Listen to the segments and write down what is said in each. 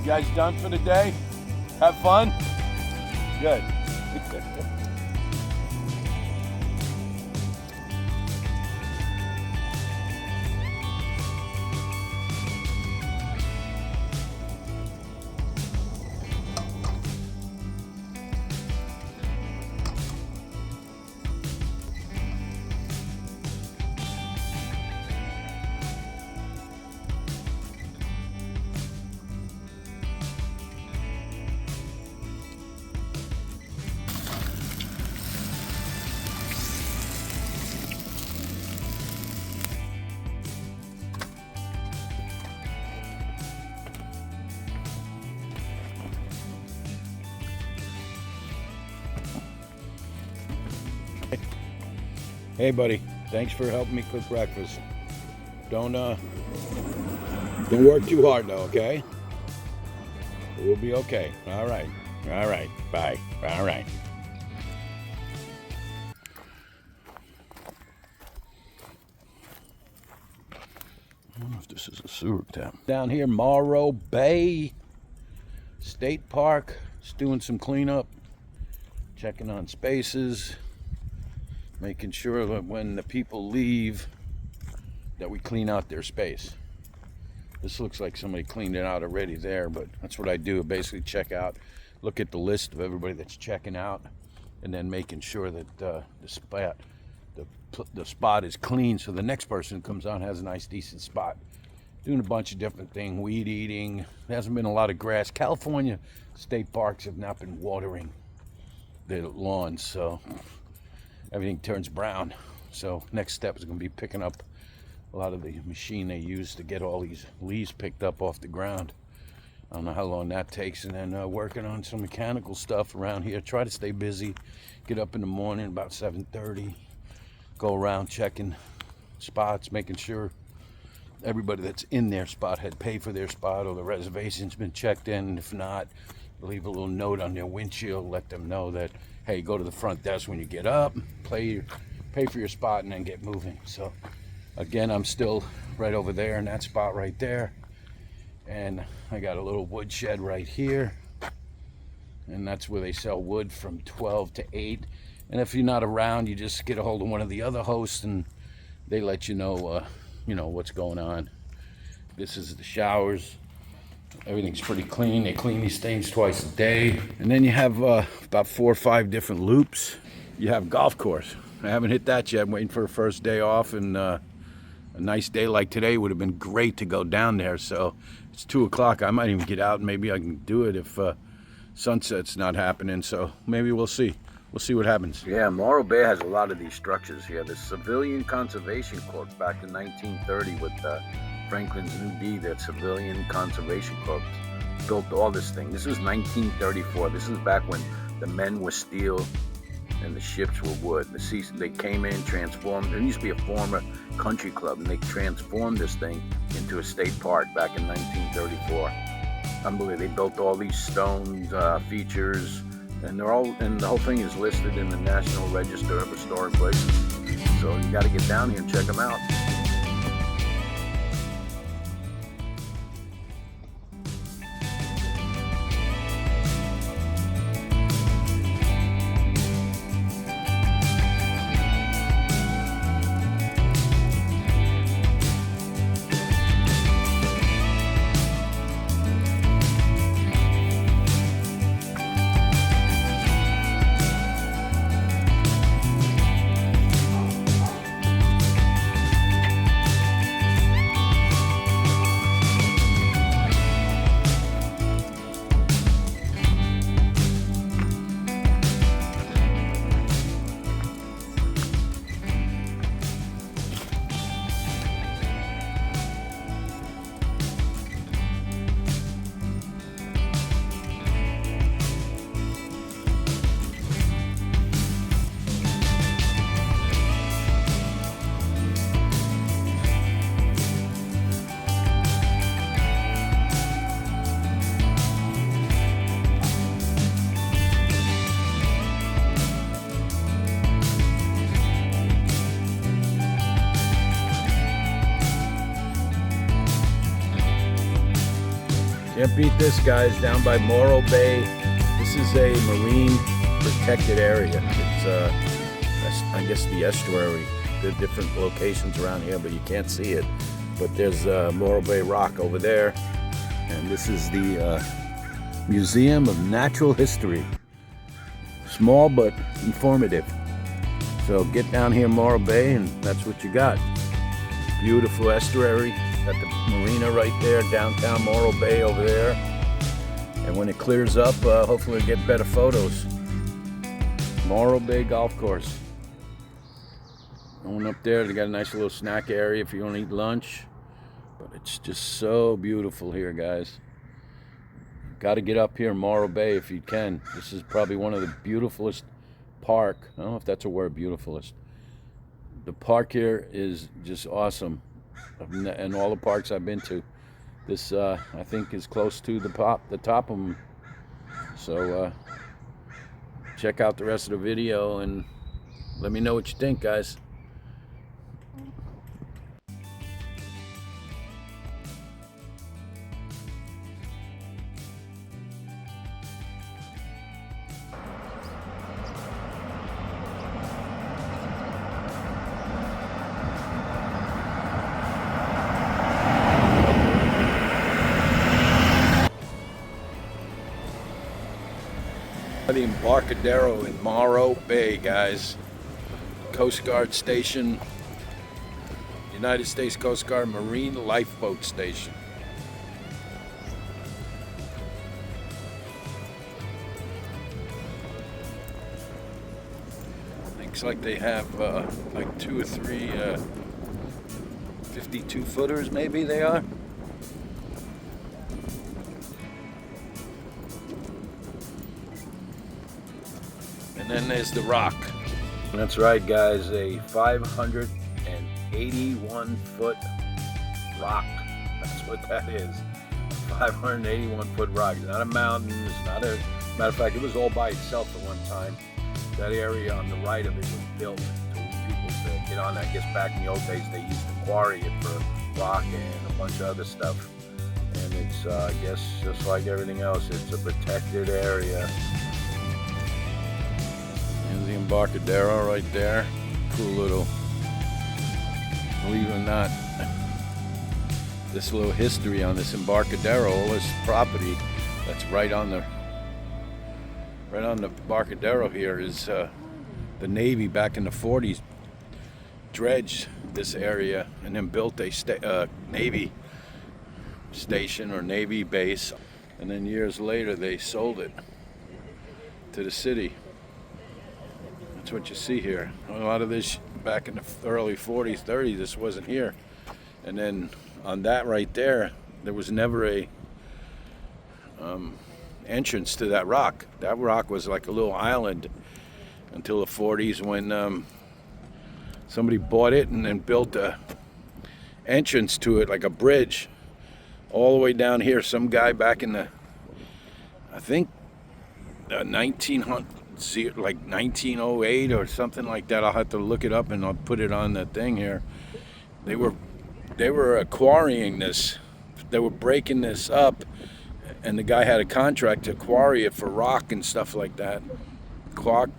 You guys done for the day? Have fun? Good. Hey buddy, thanks for helping me cook breakfast. Don't work too hard though, okay? We'll be okay. All right, bye, all right. I don't know if this is a sewer tap. Down here, Morro Bay State Park, just doing some cleanup, checking on spaces, making sure that when the people leave that we clean out their space. This looks like somebody cleaned it out already there, but that's what I do. Basically check out, look at the list of everybody that's checking out, and then making sure that the spot is clean so the next person who comes on has a nice decent spot. Doing a bunch of different things, weed eating. There hasn't been a lot of grass. California state parks have not been watering their lawns, so everything turns brown. So next step is going to be picking up a lot of the machine they use to get all these leaves picked up off the ground. I don't know how long that takes, and then working on some mechanical stuff around here. Try to stay busy. Get up in the morning about 7:30. Go around checking spots, making sure everybody that's in their spot had paid for their spot or the reservation's been checked in. And if not, leave a little note on their windshield, let them know that, hey, go to the front desk when you get up, pay for your spot, and then get moving. So again, I'm still right over there in that spot right there, and I got a little wood shed right here, and that's where they sell wood from 12 to 8. And if you're not around, you just get a hold of one of the other hosts and they let you know what's going on. This is the showers. Everything's pretty clean. They clean these things twice a day. And then you have about 4 or 5 different loops. You have golf course. I haven't hit that yet. I'm waiting for a first day off, and a nice day like today would have been great to go down there. So it's 2 o'clock. I might even get out and maybe I can do it if sunset's not happening. So maybe we'll see. We'll see what happens. Yeah, Morro Bay has a lot of these structures here. The Civilian Conservation Corps back in 1930 with Franklin's New Deed, that Civilian Conservation Corps built all this thing. This is 1934. This is back when the men were steel and the ships were wood. They came in, transformed. There used to be a former country club, and they transformed this thing into a state park back in 1934. Unbelievable. They built all these stone features, and the whole thing is listed in the National Register of Historic Places. So you got to get down here and check them out. Can't beat this, guys. Down by Morro Bay. This is a marine protected area. It's, I guess, the estuary. There are different locations around here, but you can't see it. But there's Morro Bay Rock over there. And this is the Museum of Natural History. Small, but informative. So get down here, Morro Bay, and that's what you got. Beautiful estuary. Got the marina right there, downtown Morro Bay over there. And when it clears up, hopefully we'll get better photos. Morro Bay Golf Course. Going up there, they got a nice little snack area if you want to eat lunch. But it's just so beautiful here, guys. Got to get up here in Morro Bay if you can. This is probably one of the beautifulest park. I don't know if that's a word, beautifulest. The park here is just awesome. And all the parks I've been to. This, I think, is close to the top of them. So, check out the rest of the video and let me know what you think, guys. The Embarcadero in Morro Bay, guys. Coast Guard Station, United States Coast Guard Marine Lifeboat Station. Looks like they have like 2 or 3 52 footers, maybe they are. And then there's the rock. That's right, guys, a 581 foot rock. That's what that is. 581 foot rock. It's not a mountain. It's not a matter of fact, it was all by itself at one time. That area on the right of it was built to people to get on. I guess back in the old days they used to quarry it for rock and a bunch of other stuff. And it's I guess just like everything else, it's a protected area. There's the Embarcadero right there. Cool little, believe it or not, this little history on this Embarcadero, all this property that's right on the Embarcadero here is the Navy back in the 40s dredged this area and then built a Navy station or Navy base, and then years later they sold it to the city. That's what you see here. A lot of this back in the early 40s, 30s, this wasn't here. And then on that right there, there was never a entrance to that rock. That rock was like a little island until the 40s when somebody bought it and then built a entrance to it, like a bridge, all the way down here. Some guy back in the, I think, 1908 or something like that. I'll have to look it up and I'll put it on the thing here. They were quarrying this. They were breaking this up, and the guy had a contract to quarry it for rock and stuff like that.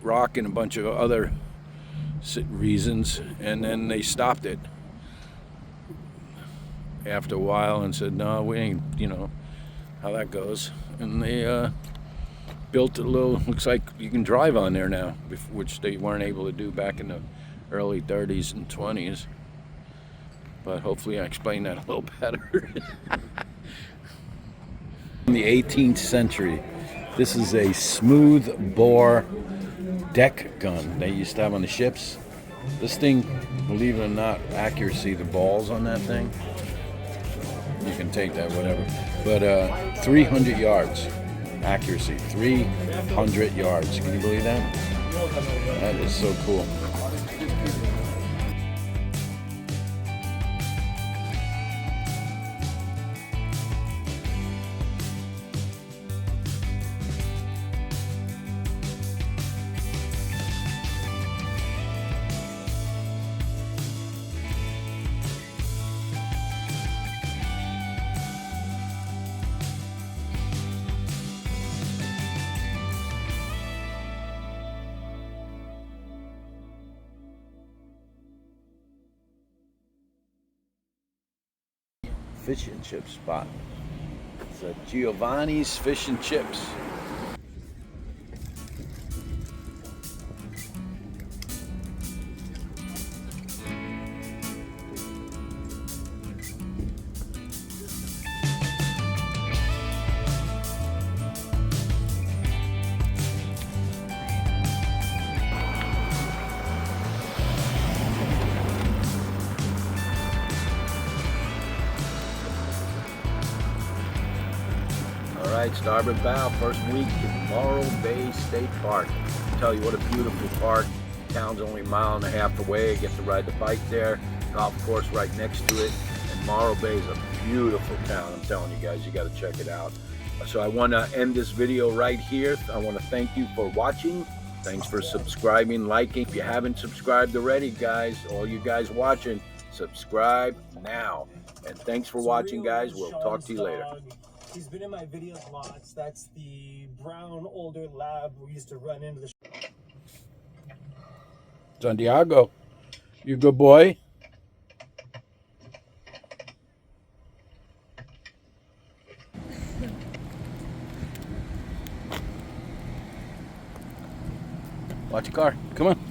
Rock and a bunch of other reasons, and then they stopped it after a while and said, no, we ain't, you know how that goes. And they built a little, looks like you can drive on there now, which they weren't able to do back in the early 30s and 20s. But hopefully I explained that a little better. In the 18th century, this is a smooth bore deck gun they used to have on the ships. This thing, believe it or not, accuracy, the balls on that thing, you can take that, whatever. But 300 yards. Accuracy, 300 yards. Can you believe that? That is so cool. fish and chip spot. It's a Giovanni's Fish and Chips. All right, Starboard Bow, first week at Morro Bay State Park. I'll tell you what a beautiful park. Town's only a mile and a half away. I get to ride the bike there. Golf course right next to it. And Morro Bay is a beautiful town. I'm telling you guys, you got to check it out. So I want to end this video right here. I want to thank you for watching. Thanks for subscribing, liking. If you haven't subscribed already, guys, all you guys watching, subscribe now. And thanks for watching, guys. We'll talk to you later. He's been in my videos lots. That's the brown older lab we used to run into the... Santiago, you a good boy? Watch your car. Come on.